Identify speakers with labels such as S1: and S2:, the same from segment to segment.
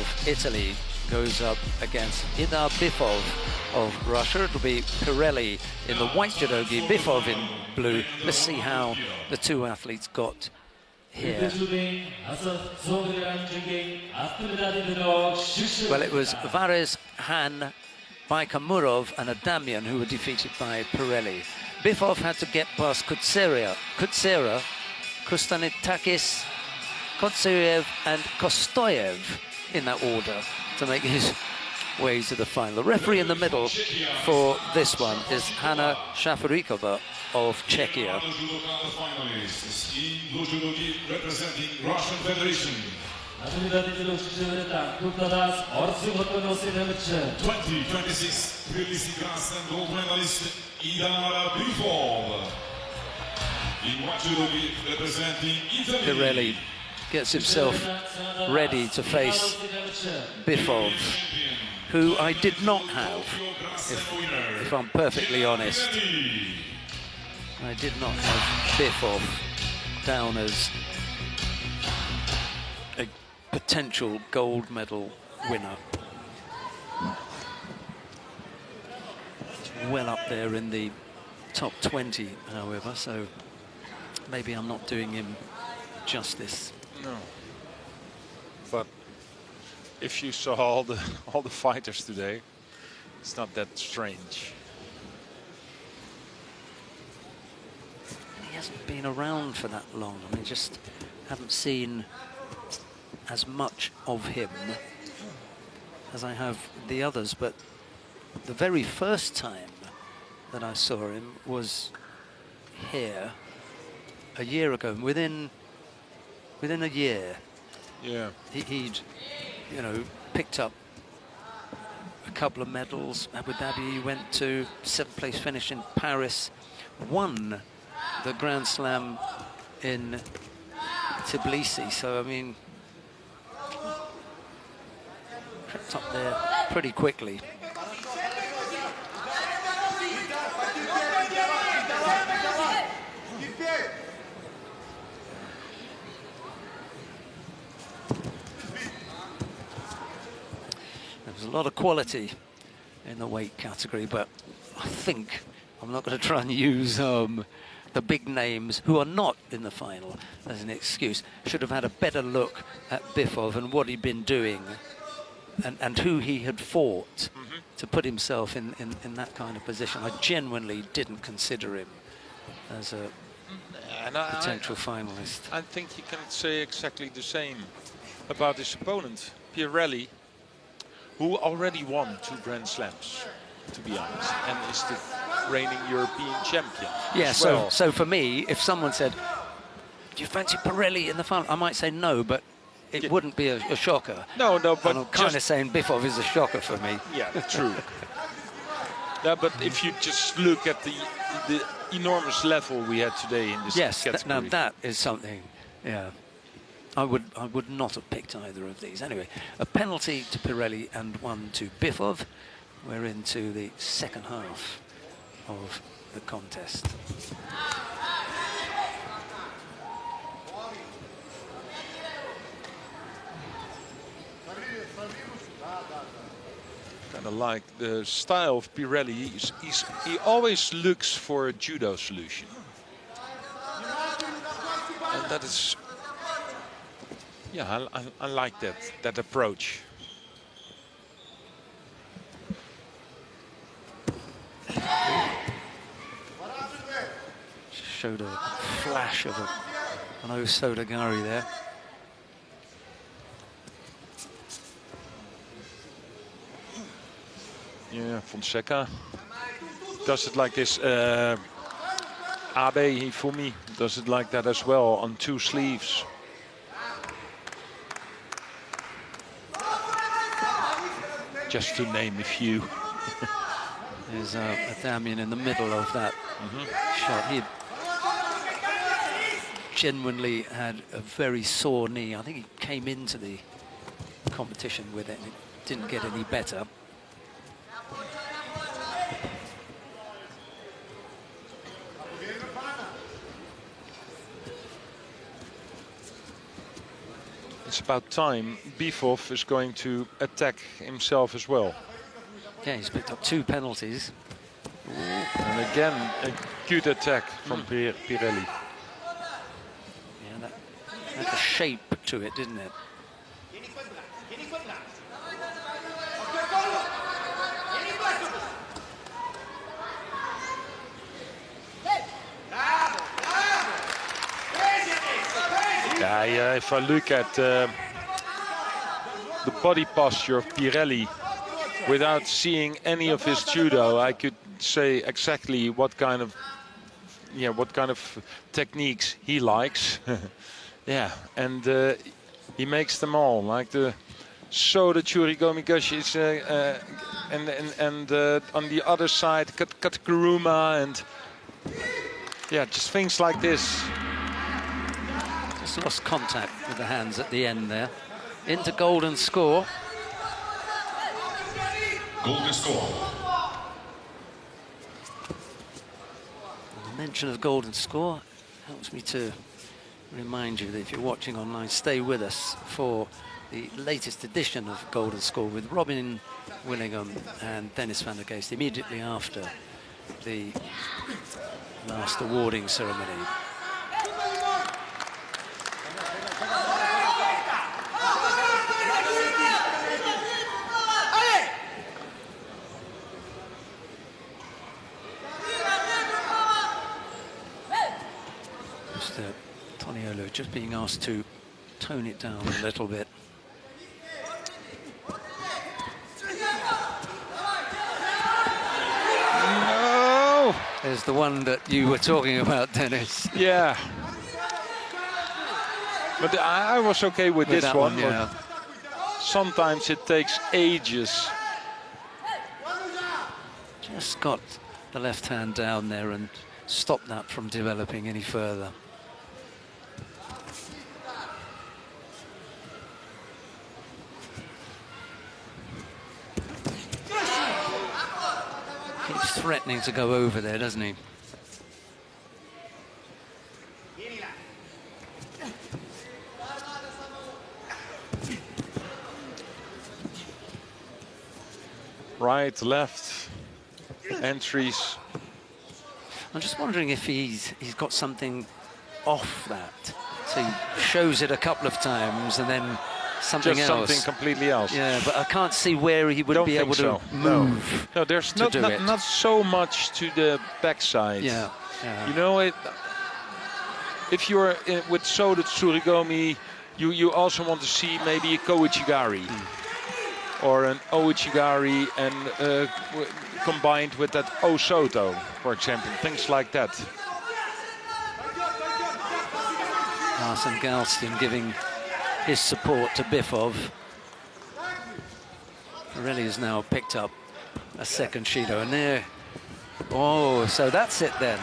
S1: of Italy goes up against Idar BIFOV of Russia. It'll be PIRELLI in the white Judo Ki, BIFOV in blue. Let's see how the two athletes got here. Well, it was Vares, Han, Baikamurov and Adamian who were defeated by PIRELLI. BIFOV had to get past Kutsera, Kustanitakis, Kotserev and Kostoyev in that order to make his way to the final. The referee in the middle for this one is Hanna Shafarikova of Czechia.
S2: Representing Russian Federation. 2026 Tbilisi Grand Slam gold medalist Idar BIFOV. In what Judo Ki representing Italy.
S1: PIRELLI gets himself ready to face BIFOV, who I did not have, if I'm perfectly honest. I did not have BIFOV down as a potential gold medal winner. It's well up there in the top 20, however, so maybe I'm not doing him justice.
S3: No, but if you saw all the fighters today, it's not that strange.
S1: He hasn't been around for that long. I mean, just haven't seen as much of him as I have the others. But the very first time that I saw him was here a year ago. Within a year,
S3: yeah,
S1: he'd, you know, picked up a couple of medals. Abu Dhabi, he went to 7th place finish in Paris, won the Grand Slam in Tbilisi. So, I mean, crept up there pretty quickly. There's a lot of quality in the weight category, but I think I'm not going to try and use the big names who are not in the final as an excuse. Should have had a better look at BIFOV and what he'd been doing and who he had fought to put himself in that kind of position. I genuinely didn't consider him as a potential finalist.
S3: I think you can say exactly the same about his opponent, PIRELLI, who already won 2 Grand Slams, to be honest, and is the reigning European champion.
S1: Yeah,
S3: well.
S1: so for me, if someone said, do you fancy PIRELLI in the final? I might say no, but it wouldn't be a shocker.
S3: No, but
S1: and I'm kind of saying BIFOV is a shocker for me.
S3: Yeah, true. Yeah, but if you just look at the enormous level we had today in this category.
S1: Now that is something, yeah. I would not have picked either of these. Anyway, a penalty to PIRELLI and one to BIFOV. We're into the second half of the contest.
S3: Kind of like the style of PIRELLI. He always looks for a judo solution, and that is. Yeah, I like that approach.
S1: Showed a flash of an Osodagari there.
S3: Yeah, Fonseca does it like this. Aaye Hifumi does it like that as well on 2 sleeves. Just to name a few.
S1: There's Adamian in the middle of that shot. He genuinely had a very sore knee. I think he came into the competition with it and it didn't get any better.
S3: it's about time BIFOV is going to attack himself as well.
S1: Yeah, he's picked up 2 penalties.
S3: And again, a good attack from Pirelli.
S1: Yeah, that had a shape to it, didn't it?
S3: Yeah, if I look at the body posture of Pirelli, without seeing any of his judo, I could say exactly what kind of techniques he likes. Yeah, and he makes them all, like the Soda Churigomi Gushes, and on the other side Katakuruma, and yeah, just things like this.
S1: Just lost contact with the hands at the end there. Into golden score.
S2: Golden score.
S1: The mention of golden score helps me to remind you that if you're watching online, stay with us for the latest edition of Golden Score with Robin Willingham and Dennis van der Geest immediately after the last awarding ceremony. Toniolo just being asked to tone it down a little bit.
S3: No!
S1: There's the one that you were talking about, Dennis.
S3: Yeah. But I was okay with this one.
S1: Yeah.
S3: Sometimes it takes ages.
S1: Just got the left hand down there and stopped that from developing any further. Keeps threatening to go over there, doesn't he?
S3: Right, left, entries.
S1: I'm just wondering if he's got something off that. So he shows it a couple of times and then something
S3: Just
S1: else.
S3: something completely else.
S1: Yeah, but I can't see where he would be able to move.
S3: No, there's
S1: to do it.
S3: not so much to the backside.
S1: Yeah.
S3: You know, if you're with Soda Tsurigami, you also want to see maybe a Kouchigari or an Ouchigari and combined with that Osoto, for example, things like that.
S1: Arsene Galston giving his support to BIFOV. Pirelli has now picked up a second Shido, and there. Oh, so that's it then.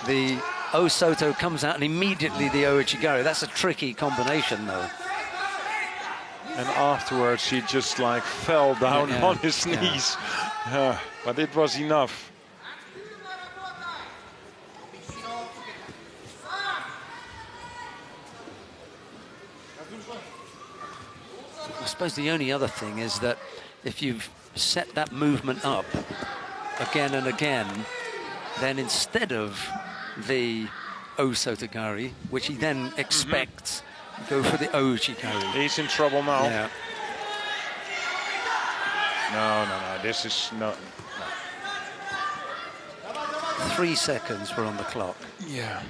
S1: The Osoto comes out and immediately the Ouchigari. That's a tricky combination, though.
S3: And afterwards he just like fell down on his knees. But it was enough.
S1: I suppose the only other thing is that if you've set that movement up again and again, then instead of the Osotogari, which he then expects, go for the Ouchigari.
S3: He's in trouble now.
S1: Yeah.
S3: No. This is not.
S1: 3 seconds were on the clock.
S3: Yeah.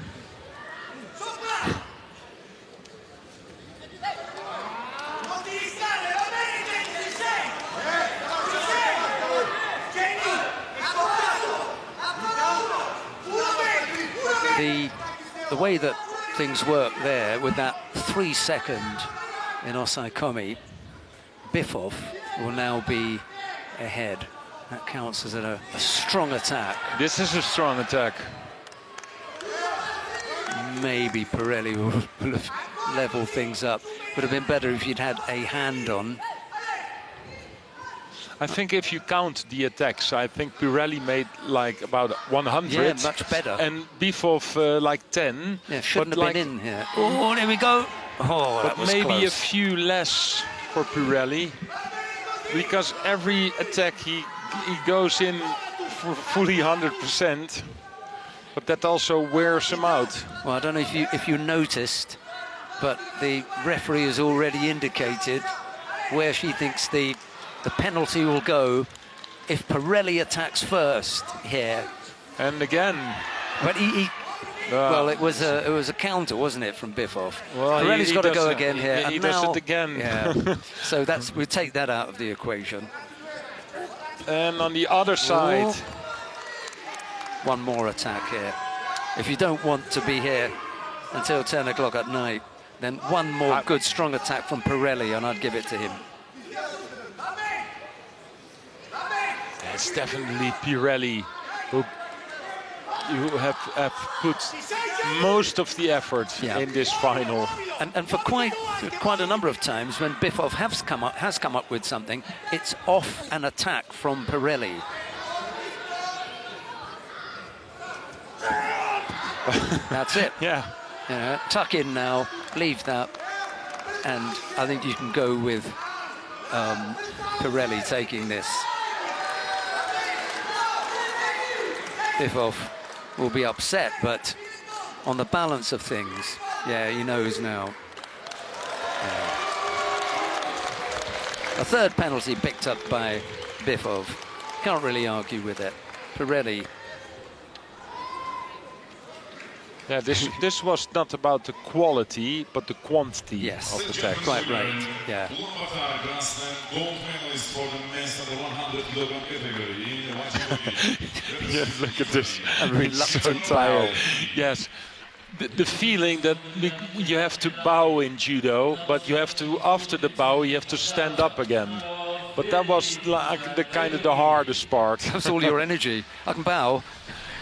S1: The way that things work there with that 3 second in Osaikomi, BIFOV will now be ahead. That counts as a strong attack.
S3: This is a strong attack.
S1: Maybe Pirelli will have leveled things up. Would have been better if you'd had a hand on.
S3: I think if you count the attacks, I think Pirelli made like about 100.
S1: Yeah, much better.
S3: And BIFOV like 10.
S1: Yeah, shouldn't have been in here. Oh, there we go. Oh, that
S3: But
S1: was
S3: maybe
S1: close.
S3: a few less for Pirelli, because every attack he goes in for fully 100%, but that also wears him out.
S1: Well, I don't know if you noticed, but the referee has already indicated where she thinks the penalty will go if Pirelli attacks first here.
S3: And again,
S1: But well, it was a counter, wasn't it, from BIFOV?
S3: well,
S1: Pirelli's got to
S3: does
S1: go
S3: it.
S1: again here.
S3: He
S1: and
S3: does
S1: now,
S3: it again.
S1: Yeah. So we take that out of the equation.
S3: And on the other side,
S1: One more attack here. If you don't want to be here until 10 o'clock at night, then one more good, strong attack from Pirelli, and I'd give it to him.
S3: it's definitely Pirelli who have put most of the effort in this final.
S1: And for quite a number of times, when BIFOV has come up with something, it's off an attack from Pirelli. That's it.
S3: Yeah.
S1: Tuck in now, leave that, and I think you can go with Pirelli taking this. BIFOV will be upset, but on the balance of things, yeah, he knows now. A third penalty picked up by BIFOV. Can't really argue with it. Pirelli.
S3: Yeah, this was not about the quality, but the quantity
S1: Yes,
S3: of attack.
S1: quite right. Yeah.
S2: Ulaanbaatar Grand Slam gold medalist for the men's under 100 kilogram category in the Judo Ki.
S3: Yes, look at this.
S1: A reluctant bow.
S3: Yes. The feeling that you have to bow in judo, but you have to, after the bow, you have to stand up again. But that was like the hardest part.
S1: That's all your energy. I can bow.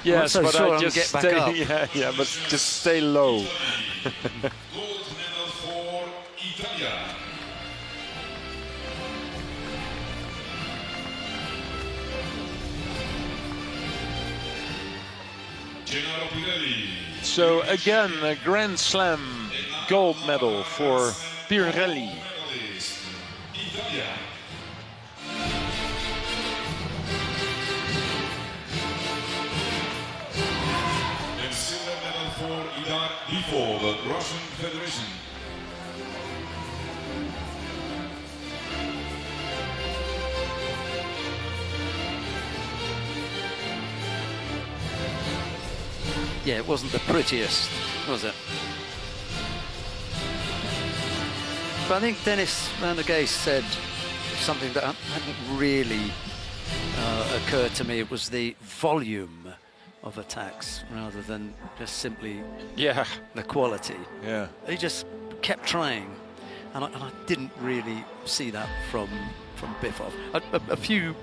S3: Yes,
S1: I'm not so
S3: but
S1: sure
S3: I
S1: I'll
S3: just
S1: get back
S3: stay.
S1: up.
S3: Yeah, but just stay low.
S2: Gold medal for Italia. Gennaro Pirelli.
S3: So again, a Grand Slam gold medal for Pirelli.
S2: Medalist, Italia. And silver medal for Idar BIFOV, the Russian Federation.
S1: Yeah, it wasn't the prettiest, was it? But I think Dennis van der Geest said something that hadn't really occurred to me. It was the volume of attacks rather than just simply the quality.
S3: Yeah.
S1: He just kept trying, and I didn't really see that from BIFOV. A few